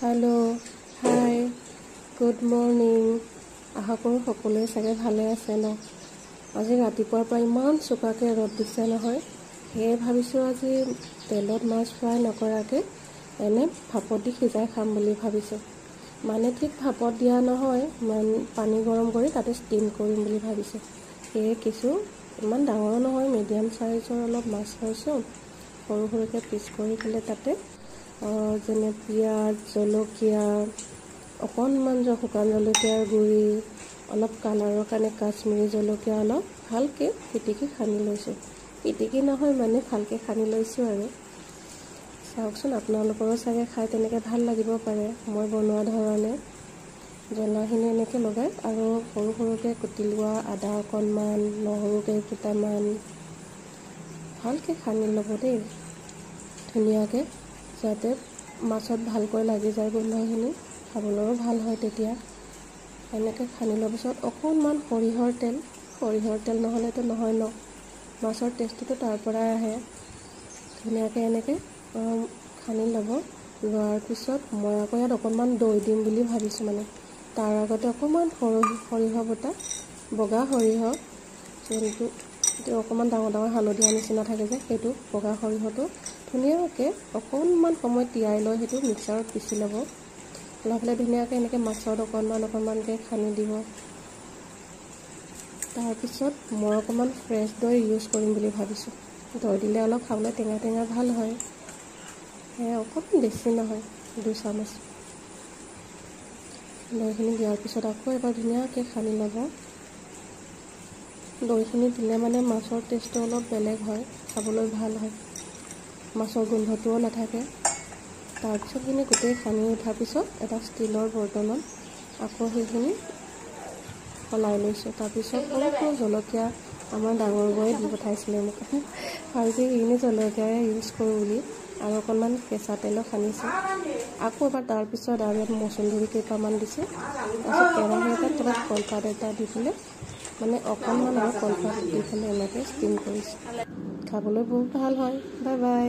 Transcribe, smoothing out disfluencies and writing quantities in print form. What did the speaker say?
hello hi good morning आशा करूँ সকলোৱে চাগে ভালে আছে ন আজি ৰাতিপুৱাৰ পৰা ইমান চোকাকৈ ৰ'দ দিছে নহয় সেয়ে ভাবিছোঁ আজি তেলত মাছ ফ্ৰাই নকৰাকৈ এনে ভাপত দি সিজাই খাম বুলি ভাবিছোঁ মানে ঠিক ভাপত দিয়া নহয় পানী গৰম কৰি তাতে ষ্টিম কৰিম বুলি ভাবিছোঁ সেয়ে কিছু ইমান ডাঙৰ নহয় মিডিয়াম সাইজৰ অলপ মাছ লৈছোঁ সৰু সৰুকৈ পিচ কৰি পেলাই তাতে যেনে পিঁয়াজ জলকীয়া অকণমান শুকান জলকীয়াৰ গুড়ি অলপ কালাৰৰ কাৰণে কাশ্মীৰী জলকীয়া অলপ ভালকৈ পিটিকি সানি লৈছোঁ পিটিকি নহয় মানে ভালকৈ সানি লৈছোঁ আৰু চাওকচোন আপোনালোকৰো চাগে খাই তেনেকৈ ভাল লাগিব পাৰে মই বনোৱা ধৰণে জ্বলাখিনি এনেকৈ লগাই আৰু সৰু সৰুকৈ কুটি লোৱা আদা অকণমান নহৰু কেইফুটামান ভালকৈ সানি ল'ব দেই ধুনীয়াকৈ যাতে মাছত ভালকৈ লাগি যায় গোন্ধখিনি খাবলৈও ভাল হয় তেতিয়া এনেকৈ সানি লোৱাৰ পিছত অকণমান সৰিয়হৰ তেল নহ'লেতো নহয় ন মাছৰ টেষ্টটো তাৰ পৰাই আহে ধুনীয়াকৈ এনেকৈ সানি ল'ব লোৱাৰ পিছত মই আকৌ ইয়াত অকণমান দৈ দিম বুলি ভাবিছোঁ মানে তাৰ আগতে অকণমান সৰিয়হ বটা বগা সৰিয়হ যোনটো অকণমান ডাঙৰ ডাঙৰ হালধীয়া নিচিনা থাকে যে সেইটো বগা সৰিয়হটো ধুনীয়াকৈ অকণমান সময় তিয়াই লৈ সেইটো মিক্সাৰত পিচি ল'ব লৈ পেলাই ধুনীয়াকৈ এনেকৈ মাছত অকণমানকৈ সানি দিব তাৰপিছত মই অকণমান ফ্ৰেছ দৈ ইউজ কৰিম বুলি ভাবিছোঁ দৈ দিলে অলপ খাবলৈ টেঙা টেঙা ভাল হয় সেয়া অকণমান বেছি নহয় 2 চামুচ দৈখিনি দিয়াৰ পিছত আকৌ এবাৰ ধুনীয়াকৈ সানি ল'ব দৈখিনি দিলে মানে মাছৰ টেষ্টটো অলপ বেলেগ হয় খাবলৈ ভাল হয় মাছৰ গোন্ধটোও নাথাকে তাৰপিছত সেইখিনি গোটেই সানি উঠাৰ পিছত এটা ষ্টিলৰ বৰ্তনত আকৌ সেইখিনি সলাই লৈছোঁ তাৰপিছত অলপমান জলকীয়া আমাৰ ডাঙৰ বৌয়ে দি পঠাইছিলে মোক ভাবিছোঁ সেইখিনি জলকীয়াৰে ইউজ কৰোঁ বুলি আৰু অকণমান কেঁচা তেলো সানিছোঁ আকৌ এবাৰ তাৰপিছত আৰু ইয়াত মচন্দৰী কেইটামান দিছোঁ তাৰপিছত কেৰাহী এটাত তলত কলপাত এটা দি পেলাই মানে অকণমান আৰু কলপাত দি পেলাই এনেকৈ ষ্টিম কৰিছোঁ খাবলৈ বহুত ভাল হয় বাই বাই